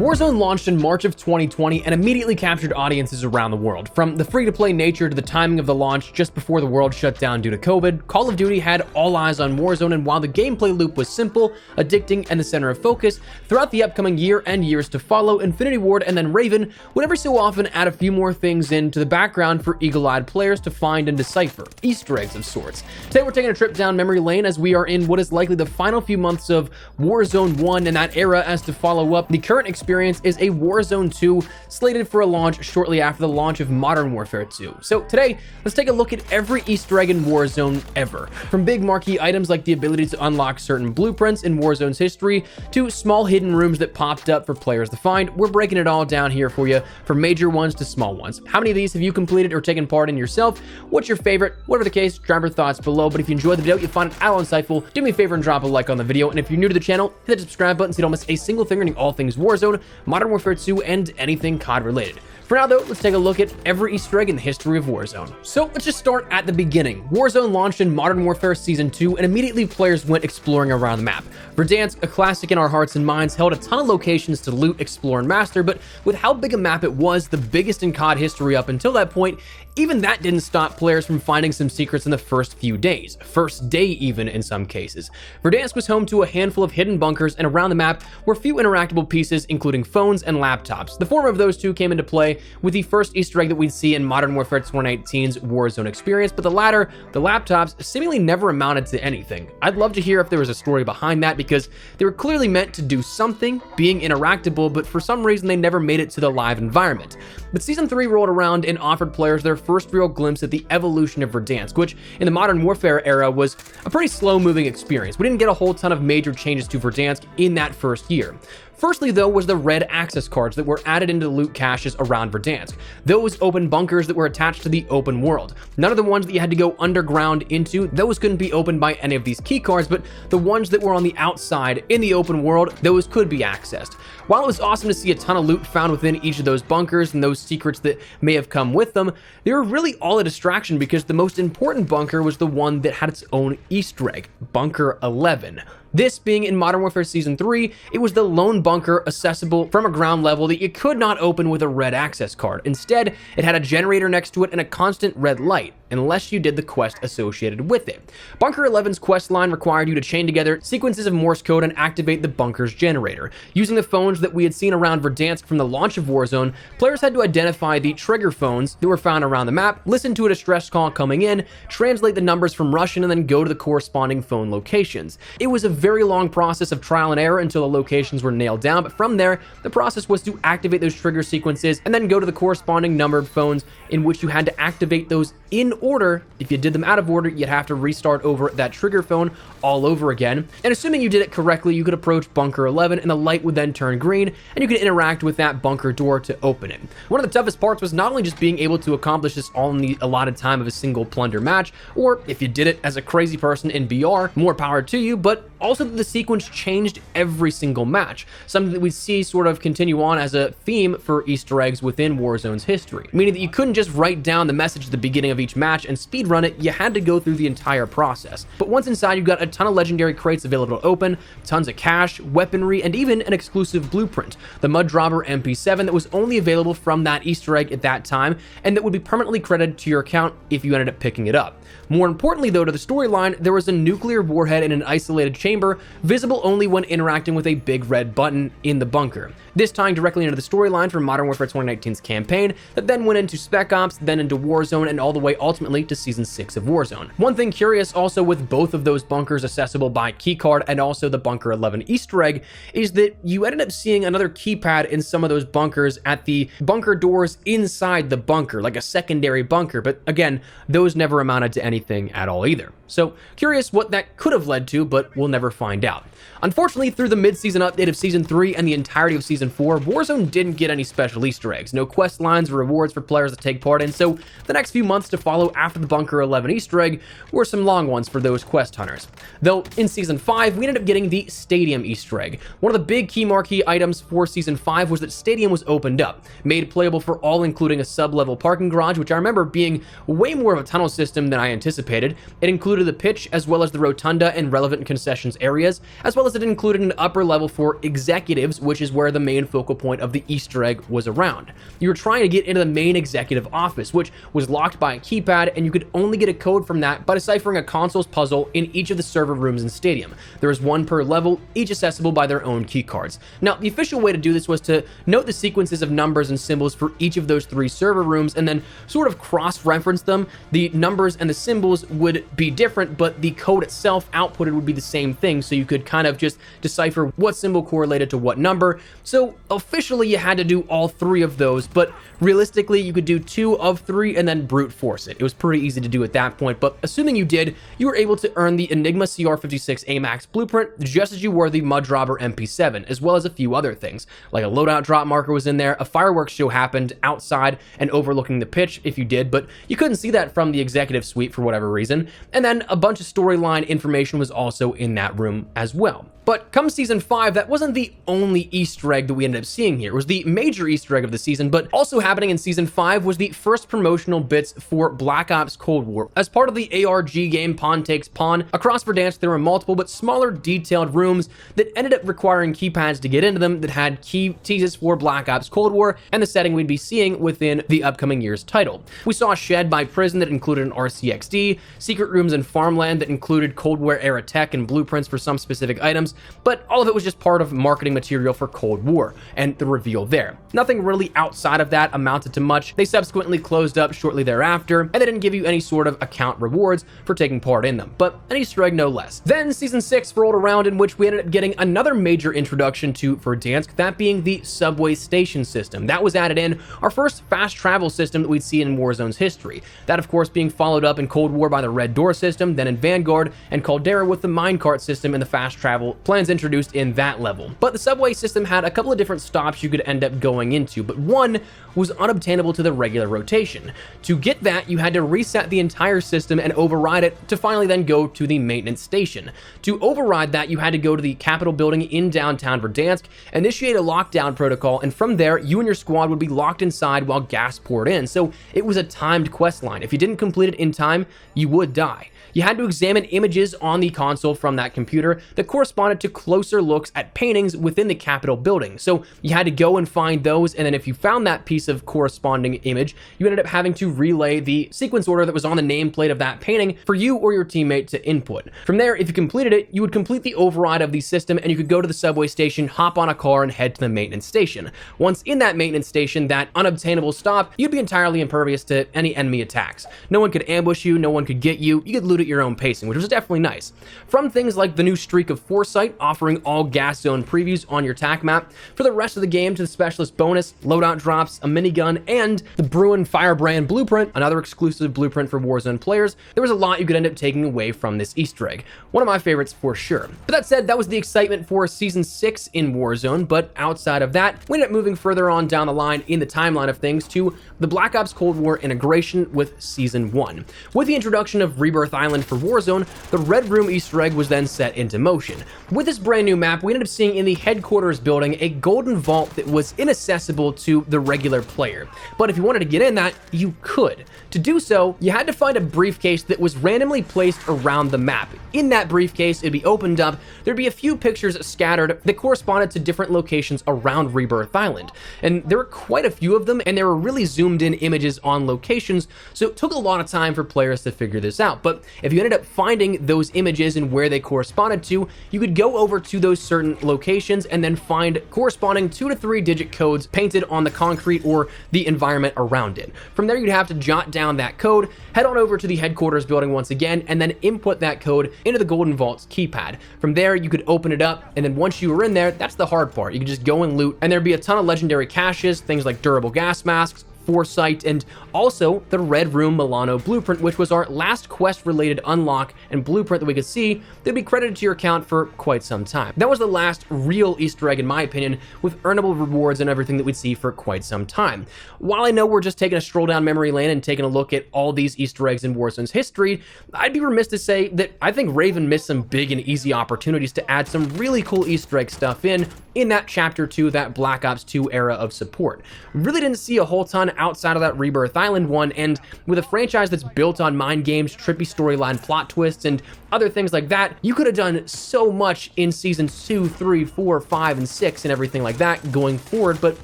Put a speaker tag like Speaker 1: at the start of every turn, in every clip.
Speaker 1: Warzone launched in March of 2020 and immediately captured audiences around the world. From the free-to-play nature to the timing of the launch just before the world shut down due to COVID, Call of Duty had all eyes on Warzone, and while the gameplay loop was simple, addicting, and the center of focus, throughout the upcoming year and years to follow, Infinity Ward and then Raven would every so often add a few more things into the background for eagle-eyed players to find and decipher, Easter eggs of sorts. Today we're taking a trip down memory lane as we are in what is likely the final few months of Warzone 1 and that era, as to follow up, the current experience is a Warzone 2 slated for a launch shortly after the launch of Modern Warfare 2. So today, let's take a look at every Easter egg in Warzone ever. From big marquee items like the ability to unlock certain blueprints in Warzone's history, to small hidden rooms that popped up for players to find, we're breaking it all down here for you, from major ones to small ones. How many of these have you completed or taken part in yourself? What's your favorite? Whatever the case, drop your thoughts below. But if you enjoyed the video, you find it at all insightful, do me a favor and drop a like on the video. And if you're new to the channel, hit the subscribe button so you don't miss a single thing regarding all things Warzone, Modern Warfare 2, and anything COD related. For now though, let's take a look at every Easter egg in the history of Warzone. So let's just start at the beginning. Warzone launched in Modern Warfare Season 2, and immediately players went exploring around the map. Verdansk, a classic in our hearts and minds, held a ton of locations to loot, explore, and master, but with how big a map it was, the biggest in COD history up until that point, even that didn't stop players from finding some secrets in the first few days, first day even in some cases. Verdansk was home to a handful of hidden bunkers, and around the map were few interactable pieces, including phones and laptops. The former of those two came into play with the first Easter egg that we'd see in Modern Warfare 2019's Warzone experience, but the latter, the laptops, seemingly never amounted to anything. I'd love to hear if there was a story behind that, because they were clearly meant to do something, being interactable, but for some reason they never made it to the live environment. But Season 3 rolled around and offered players their first real glimpse at the evolution of Verdansk, which in the Modern Warfare era was a pretty slow-moving experience. We didn't get a whole ton of major changes to Verdansk in that first year. Firstly, though, was the red access cards that were added into the loot caches around Verdansk. Those open bunkers that were attached to the open world. None of the ones that you had to go underground into, those couldn't be opened by any of these key cards, but the ones that were on the outside in the open world, those could be accessed. While it was awesome to see a ton of loot found within each of those bunkers and those secrets that may have come with them, they were really all a distraction, because the most important bunker was the one that had its own Easter egg, Bunker 11. This being in Modern Warfare Season 3, it was the lone bunker accessible from a ground level that you could not open with a red access card. Instead, it had a generator next to it and a constant red light, unless you did the quest associated with it. Bunker 11's quest line required you to chain together sequences of Morse code and activate the bunker's generator. Using the phones that we had seen around Verdansk from the launch of Warzone, players had to identify the trigger phones that were found around the map, listen to a distress call coming in, translate the numbers from Russian, and then go to the corresponding phone locations. It was a very long process of trial and error until the locations were nailed down, but from there, the process was to activate those trigger sequences and then go to the corresponding numbered phones, in which you had to activate those in order. If you did them out of order, you'd have to restart over that trigger phone all over again. And assuming you did it correctly, you could approach Bunker 11 and the light would then turn green, and you could interact with that bunker door to open it. One of the toughest parts was not only just being able to accomplish this all in the allotted time of a single plunder match, or if you did it as a crazy person in BR, more power to you, but also that the sequence changed every single match, something that we see sort of continue on as a theme for Easter eggs within Warzone's history, meaning that you couldn't just write down the message at the beginning of each match and speedrun it, you had to go through the entire process. But once inside, you got a ton of legendary crates available to open, tons of cash, weaponry, and even an exclusive blueprint, the Mud Dropper MP7, that was only available from that Easter egg at that time, and that would be permanently credited to your account if you ended up picking it up. More importantly though, to the storyline, there was a nuclear warhead in an isolated chamber, visible only when interacting with a big red button in the bunker. This tying directly into the storyline from Modern Warfare 2019's campaign that then went into Spec Ops, then into Warzone, and all the way ultimately to Season 6 of Warzone. One thing curious also with both of those bunkers accessible by keycard and also the Bunker 11 Easter egg is that you ended up seeing another keypad in some of those bunkers at the bunker doors inside the bunker, like a secondary bunker, but again, those never amounted to anything at all either. So curious what that could have led to, but we'll never find out. Unfortunately, through the mid-season update of Season 3 and the entirety of Season 4, Warzone didn't get any special Easter eggs, no quest lines or rewards for players to take part in, so the next few months to follow after the Bunker 11 Easter egg were some long ones for those quest hunters. Though in Season 5, we ended up getting the Stadium Easter egg. One of the big key marquee items for Season 5 was that Stadium was opened up, made playable for all, including a sub-level parking garage, which I remember being way more of a tunnel system than I anticipated. It included the pitch as well as the rotunda and relevant concession concessions areas, as well as it included an upper level for executives, which is where the main focal point of the Easter egg was around. You were trying to get into the main executive office, which was locked by a keypad, and you could only get a code from that by deciphering a consoles puzzle in each of the server rooms in Stadium. There was one per level, each accessible by their own key cards. Now, the official way to do this was to note the sequences of numbers and symbols for each of those 3 server rooms and then sort of cross-reference them. The numbers and the symbols would be different, but the code itself outputted would be the same thing, so you could kind of just decipher what symbol correlated to what number. So officially you had to do all 3 of those, but realistically you could do 2 of 3 and then brute force it. It was pretty easy to do at that point, but assuming you did, you were able to earn the Enigma CR56 AMAX blueprint just as you were the Mudrobber MP7, as well as a few other things, like a loadout drop marker was in there, a fireworks show happened outside and overlooking the pitch if you did, but you couldn't see that from the executive suite for whatever reason, and then a bunch of storyline information was also in that room as well. But come Season 5, that wasn't the only Easter egg that we ended up seeing here. It was the major Easter egg of the season, but also happening in Season 5 was the first promotional bits for Black Ops Cold War. As part of the ARG game Pawn Takes Pawn, across Verdansk there were multiple but smaller detailed rooms that ended up requiring keypads to get into them that had key teases for Black Ops Cold War and the setting we'd be seeing within the upcoming year's title. We saw a shed by prison that included an RCXD, secret rooms in farmland that included Cold War era tech and blueprints for some specific items, but all of it was just part of marketing material for Cold War and the reveal there. Nothing really outside of that amounted to much. They subsequently closed up shortly thereafter, and they didn't give you any sort of account rewards for taking part in them, but an Easter egg no less. Then Season 6 rolled around, in which we ended up getting another major introduction to Verdansk, that being the subway station system. That was added in, our first fast travel system that we'd see in Warzone's history. That of course being followed up in Cold War by the Red Door system, then in Vanguard, and Caldera with the minecart system and the fast travel plans introduced in that level. But the subway system had a couple of different stops you could end up going into, but one was unobtainable to the regular rotation. To get that, you had to reset the entire system and override it to finally then go to the maintenance station. To override that, you had to go to the Capitol building in downtown Verdansk, initiate a lockdown protocol, and from there, you and your squad would be locked inside while gas poured in. So it was a timed quest line. If you didn't complete it in time, you would die. You had to examine images on the console from that computer that corresponded to closer looks at paintings within the Capitol building. So you had to go and find those, and then if you found that piece of corresponding image, you ended up having to relay the sequence order that was on the nameplate of that painting for you or your teammate to input. From there, if you completed it, you would complete the override of the system, and you could go to the subway station, hop on a car, and head to the maintenance station. Once in that maintenance station, that unobtainable stop, you'd be entirely impervious to any enemy attacks. No one could ambush you, no one could get you, you could loot at your own pacing, which was definitely nice. From things like the new Streak of Foresight, offering all gas zone previews on your tac map, for the rest of the game to the specialist bonus, loadout drops, a minigun, and the Bruin Firebrand blueprint, another exclusive blueprint for Warzone players, there was a lot you could end up taking away from this Easter egg. One of my favorites for sure. But that said, that was the excitement for Season 6 in Warzone, but outside of that, we ended up moving further on down the line in the timeline of things to the Black Ops Cold War integration with Season 1. With the introduction of Rebirth Island for Warzone, the Red Room Easter egg was then set into motion. With this brand new map, we ended up seeing in the headquarters building a golden vault that was inaccessible to the regular player. But if you wanted to get in that, you could. To do so, you had to find a briefcase that was randomly placed around the map. In that briefcase, it'd be opened up, there'd be a few pictures scattered that corresponded to different locations around Rebirth Island. And there were quite a few of them, and there were really zoomed in images on locations, so it took a lot of time for players to figure this out. But if you ended up finding those images and where they corresponded to, you could go over to those certain locations and then find corresponding 2 to 3 digit codes painted on the concrete or the environment around it. From there, you'd have to jot down that code, head on over to the headquarters building once again, and then input that code into the Golden Vault's keypad. From there, you could open it up, and then once you were in there, that's the hard part. You could just go and loot, and there'd be a ton of legendary caches, things like durable gas masks, Foresight, and also the Red Room Milano blueprint, which was our last quest-related unlock and blueprint that we could see that'd be credited to your account for quite some time. That was the last real Easter egg, in my opinion, with earnable rewards and everything that we'd see for quite some time. While I know we're just taking a stroll down memory lane and taking a look at all these Easter eggs in Warzone's history, I'd be remiss to say that I think Raven missed some big and easy opportunities to add some really cool Easter egg stuff in that Chapter 2, that Black Ops 2 era of support. Really didn't see a whole ton outside of that Rebirth Island one, and with a franchise that's built on mind games, trippy storyline plot twists, and other things like that, you could have done so much in seasons 2, 3, 4, 5, and 6 and everything like that going forward, but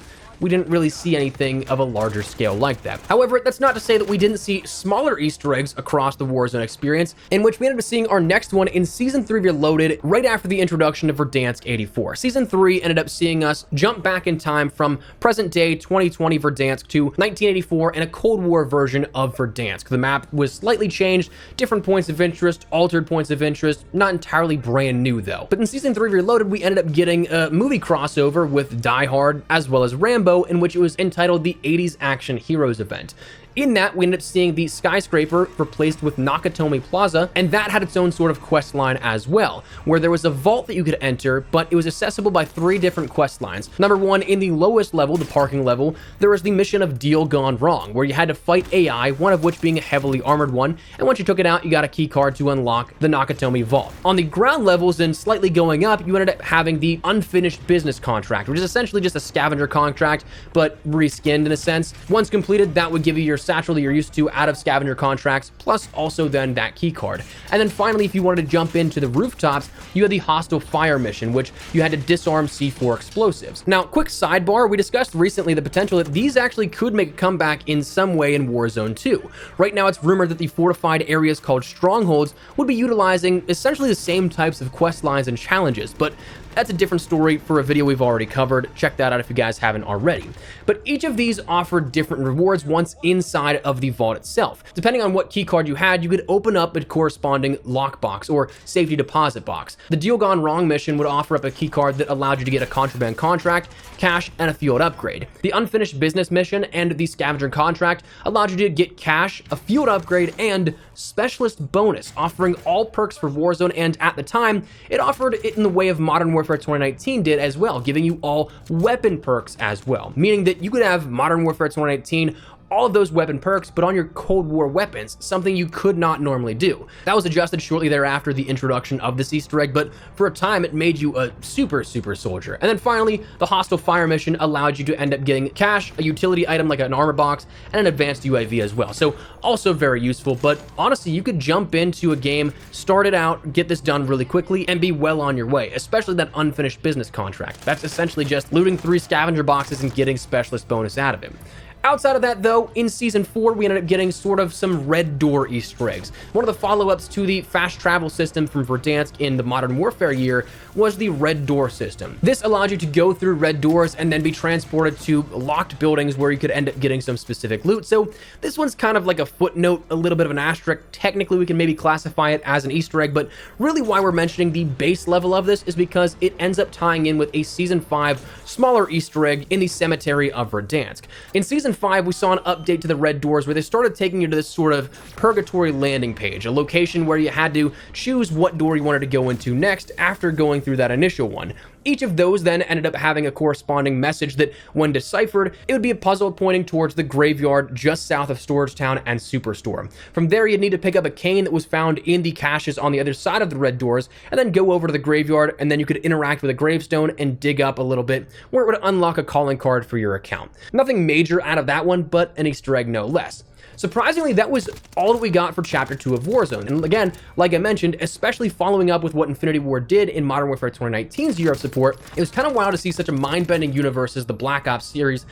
Speaker 1: we didn't really see anything of a larger scale like that. However, that's not to say that we didn't see smaller Easter eggs across the Warzone experience, in which we ended up seeing our next one in Season 3 Reloaded right after the introduction of Verdansk 84. Season 3 ended up seeing us jump back in time from present-day 2020 Verdansk to 1984 and a Cold War version of Verdansk. The map was slightly changed, different points of interest, altered points of interest, not entirely brand new though. But in Season 3 Reloaded, we ended up getting a movie crossover with Die Hard as well as Rambo, in which it was entitled the 80s Action Heroes event. In that, we ended up seeing the skyscraper replaced with Nakatomi Plaza, and that had its own sort of quest line as well, where there was a vault that you could enter, but it was accessible by 3 different quest lines. Number 1, in the lowest level, the parking level, there was the mission of Deal Gone Wrong, where you had to fight AI, one of which being a heavily armored one, and once you took it out, you got a key card to unlock the Nakatomi vault. On the ground levels and slightly going up, you ended up having the Unfinished Business Contract, which is essentially just a scavenger contract, but reskinned in a sense. Once completed, that would give you your satchel that you're used to out of scavenger contracts, plus also then that key card. And then finally, if you wanted to jump into the rooftops, you had the Hostile Fire mission, which you had to disarm C4 explosives. Now, quick sidebar, we discussed recently the potential that these actually could make a comeback in some way in Warzone 2. Right now, it's rumored that the fortified areas called Strongholds would be utilizing essentially the same types of quest lines and challenges, but that's a different story for a video we've already covered. Check that out if you guys haven't already. But each of these offered different rewards once inside of the vault itself. Depending on what keycard you had, you could open up a corresponding lockbox or safety deposit box. The Deal Gone Wrong mission would offer up a keycard that allowed you to get a contraband contract, cash, and a field upgrade. The Unfinished Business mission and the Scavenger contract allowed you to get cash, a field upgrade, and Specialist bonus, offering all perks for Warzone, and at the time, it offered it in the way of Modern Warfare 2019 did as well, giving you all weapon perks as well, meaning that you could have Modern Warfare 2019 all of those weapon perks, but on your Cold War weapons, something you could not normally do. That was adjusted shortly thereafter the introduction of this Easter egg, but for a time it made you a super soldier. And then finally, the Hostile Fire mission allowed you to end up getting cash, a utility item like an armor box, and an advanced UAV as well. So also very useful, but honestly, you could jump into a game, start it out, get this done really quickly, and be well on your way, especially that Unfinished Business contract. That's essentially just looting 3 scavenger boxes and getting specialist bonus out of it. Outside of that, though, in Season 4, we ended up getting sort of some Red Door Easter eggs. One of the follow-ups to the fast travel system from Verdansk in the Modern Warfare year was the Red Door system. This allowed you to go through red doors and then be transported to locked buildings where you could end up getting some specific loot. So this one's kind of like a footnote, a little bit of an asterisk. Technically, we can maybe classify it as an Easter egg, but really why we're mentioning the base level of this is because it ends up tying in with a Season 5 smaller Easter egg in the Cemetery of Verdansk. In Season 5, we saw an update to the red doors where they started taking you to this sort of purgatory landing page, a location where you had to choose what door you wanted to go into next after going through that initial one. Each of those then ended up having a corresponding message that, when deciphered, it would be a puzzle pointing towards the graveyard just south of Storage Town and Superstore. From there, you'd need to pick up a cane that was found in the caches on the other side of the red doors, and then go over to the graveyard, and then you could interact with a gravestone and dig up a little bit, where it would unlock a calling card for your account. Nothing major out of that one, but an Easter egg no less. Surprisingly, that was all that we got for Chapter 2 of Warzone. And again, like I mentioned, especially following up with what Infinity Ward did in Modern Warfare 2019's year of support, it was kind of wild to see such a mind-bending universe as the Black Ops series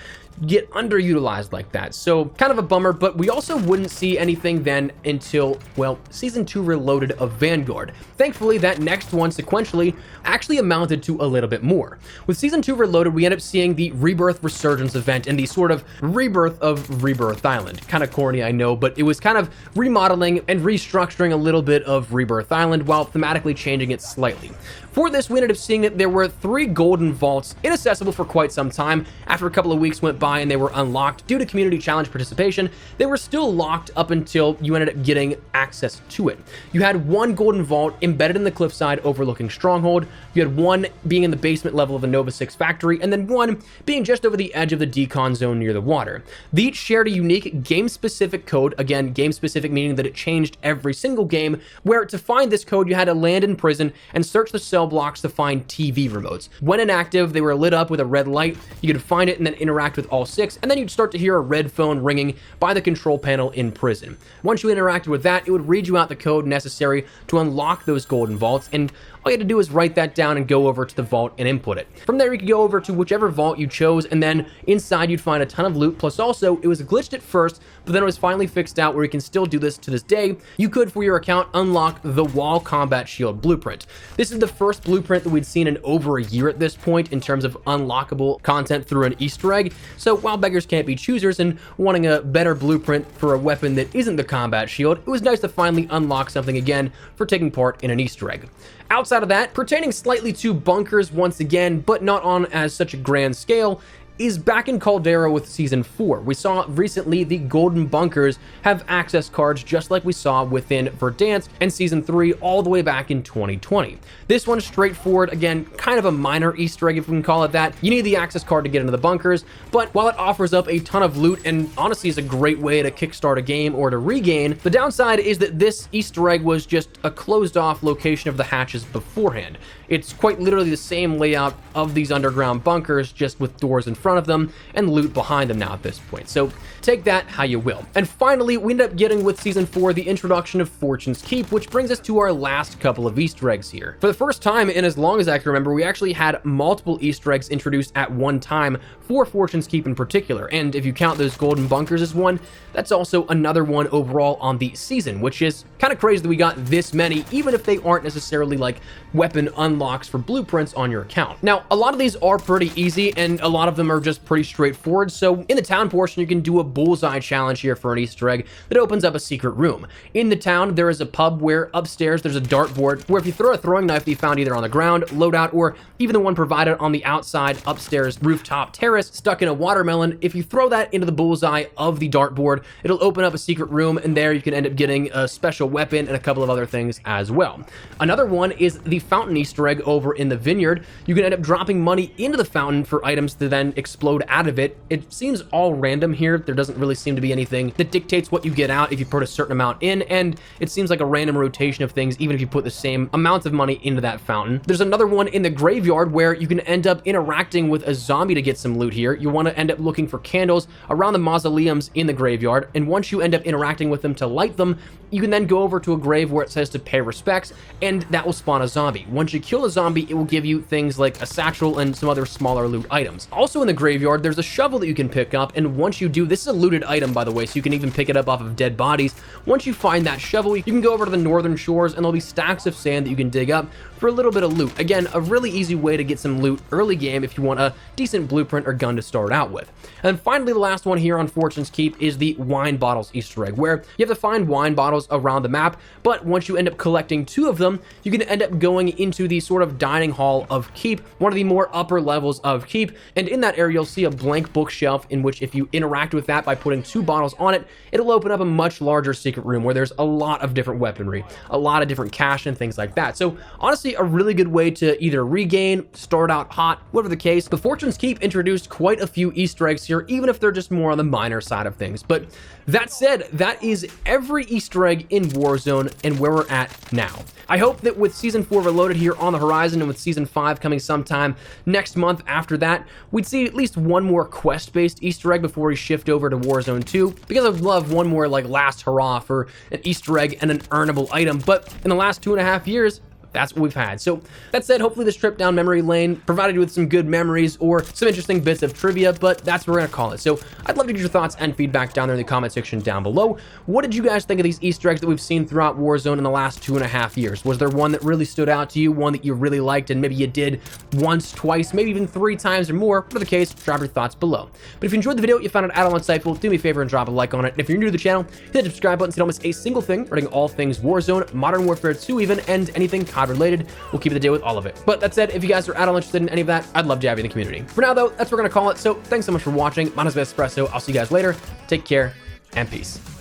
Speaker 1: get underutilized like that. So kind of a bummer, but we also wouldn't see anything then until, well, Season 2 Reloaded of Vanguard. Thankfully, that next one sequentially actually amounted to a little bit more. With Season 2 Reloaded, we end up seeing the Rebirth Resurgence event and the sort of rebirth of Rebirth Island. Kind of corny, I know, but it was kind of remodeling and restructuring a little bit of Rebirth Island while thematically changing it slightly. For this, we ended up seeing that there were 3 golden vaults inaccessible for quite some time. After a couple of weeks went by and they were unlocked due to community challenge participation, they were still locked up until you ended up getting access to it. You had 1 golden vault embedded in the cliffside overlooking Stronghold, you had 1 being in the basement level of the Nova 6 factory, and then 1 being just over the edge of the decon zone near the water. They each shared a unique game-specific code, again, game-specific meaning that it changed every single game, where to find this code you had to land in prison and search the cell blocks to find TV remotes. When inactive, they were lit up with a red light. You could find it and then interact with all 6, and then you'd start to hear a red phone ringing by the control panel in prison. Once you interacted with that, it would read you out the code necessary to unlock those golden vaults, and all you had to do is write that down and go over to the vault and input it. From there, you could go over to whichever vault you chose, and then inside you'd find a ton of loot, plus also, it was glitched at first, but then it was finally fixed out where you can still do this to this day. You could, for your account, unlock the Wall Combat Shield blueprint. This is the first blueprint that we'd seen in over a year at this point in terms of unlockable content through an Easter egg, so while beggars can't be choosers and wanting a better blueprint for a weapon that isn't the combat shield, it was nice to finally unlock something again for taking part in an Easter egg. Outside of that, pertaining slightly to bunkers once again, but not on as such a grand scale, is back in Caldera with Season 4. We saw recently the golden bunkers have access cards just like we saw within Verdansk and Season 3 all the way back in 2020. This one's straightforward, again, kind of a minor Easter egg if we can call it that. You need the access card to get into the bunkers, but while it offers up a ton of loot and honestly is a great way to kickstart a game or to regain, the downside is that this Easter egg was just a closed off location of the hatches beforehand. It's quite literally the same layout of these underground bunkers, just with doors in front of them and loot behind them now at this point. So take that how you will. And finally, we end up getting with Season 4 the introduction of Fortune's Keep, which brings us to our last couple of Easter eggs here. For the first time in as long as I can remember, we actually had multiple Easter eggs introduced at one time for Fortune's Keep in particular. And if you count those golden bunkers as one, that's also another one overall on the season, which is kind of crazy that we got this many, even if they aren't necessarily like weapon unlocks for blueprints on your account. Now, a lot of these are pretty easy and a lot of them are just pretty straightforward. So in the town portion, you can do a bullseye challenge here for an Easter egg that opens up a secret room. In the town, there is a pub where upstairs there's a dartboard where if you throw a throwing knife that you found either on the ground, loadout, or even the one provided on the outside upstairs rooftop terrace stuck in a watermelon, if you throw that into the bullseye of the dartboard, it'll open up a secret room, and there you can end up getting a special weapon and a couple of other things as well. Another one is the fountain Easter egg over in the vineyard. You can end up dropping money into the fountain for items to then explode out of it. It seems all random here. There doesn't really seem to be anything that dictates what you get out if you put a certain amount in, and it seems like a random rotation of things even if you put the same amount of money into that fountain. There's another one in the graveyard where you can end up interacting with a zombie to get some loot here. You want to end up looking for candles around the mausoleums in the graveyard, and once you end up interacting with them to light them, you can then go over to a grave where it says to pay respects, and that will spawn a zombie. Once you kill a zombie, it will give you things like a satchel and some other smaller loot items. Also in the graveyard, there's a shovel that you can pick up, and once you do, this is a looted item by the way, so you can even pick it up off of dead bodies. Once you find that shovel, you can go over to the northern shores and there'll be stacks of sand that you can dig up for a little bit of loot. Again, a really easy way to get some loot early game if you want a decent blueprint or gun to start out with. And then finally, the last one here on Fortune's Keep is the wine bottles Easter egg, where you have to find wine bottles around the map, but once you end up collecting 2 of them, you can end up going into the sort of dining hall of Keep, one of the more upper levels of Keep, and in that area you'll see a blank bookshelf in which if you interact with that by putting 2 bottles on it, it'll open up a much larger secret room where there's a lot of different weaponry, a lot of different cash and things like that. So honestly, a really good way to either regain, start out hot, whatever the case. But Fortune's Keep introduced quite a few Easter eggs here, even if they're just more on the minor side of things. But that said, that is every Easter egg in Warzone and where we're at now. I hope that with Season 4 Reloaded here on the horizon and with Season 5 coming sometime next month after that, we'd see at least one more quest-based Easter egg before we shift over to Warzone 2, because I'd love one more like last hurrah for an Easter egg and an earnable item. But in the last 2.5 years, that's what we've had. So that said, hopefully this trip down memory lane provided you with some good memories or some interesting bits of trivia, but that's what we're gonna call it. So I'd love to get your thoughts and feedback down there in the comment section down below. What did you guys think of these Easter eggs that we've seen throughout Warzone in the last 2.5 years? Was there one that really stood out to you, one that you really liked and maybe you did once, twice, maybe even 3 times or more? Whatever the case, drop your thoughts below. But if you enjoyed the video, you found it at all insightful, do me a favor and drop a like on it. And if you're new to the channel, hit the subscribe button so you don't miss a single thing regarding all things Warzone, Modern Warfare 2 even, and anything COD related. We'll keep it the day with all of it. But that said, if you guys are at all interested in any of that, I'd love to have you in the community. For now though, that's what we're gonna call it. So thanks so much for watching. My name is Espresso. I'll see you guys later. Take care and peace.